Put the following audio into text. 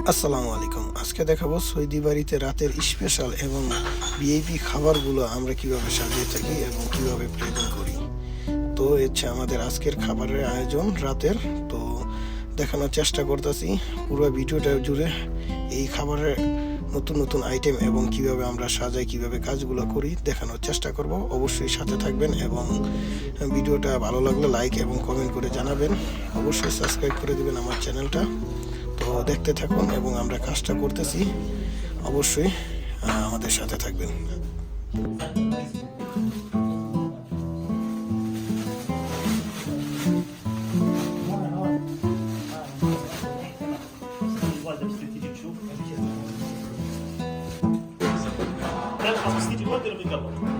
আসসালামু আলাইকুম। আজকে দেখাবো সৌদি বাড়িতে রাতের স্পেশাল এবং ভিআইপি খাবারগুলো আমরা কিভাবে সাজিয়ে থাকি এবং কিভাবে প্লেটিং করি। তো হচ্ছে আমাদের আজকের খাবারের আয়োজন রাতের। তো দেখানোর চেষ্টা করতেছি পুরো ভিডিওটা জুড়ে এই খাবারের নতুন নতুন আইটেম এবং কিভাবে আমরা সাজাই, কিভাবে কাজগুলো করি দেখানোর চেষ্টা করব। অবশ্যই সাথে থাকবেন এবং ভিডিওটা ভালো লাগলে লাইক এবং কমেন্ট করে জানাবেন। অবশ্যই সাবস্ক্রাইব করে দিবেন আমার চ্যানেলটা। তো দেখতে থাকুন এবং আমরা কাজটা করতেছি, অবশ্যই আমাদের সাথে থাকবেন। لا خلاص تيجي الوقت اللي بيقرب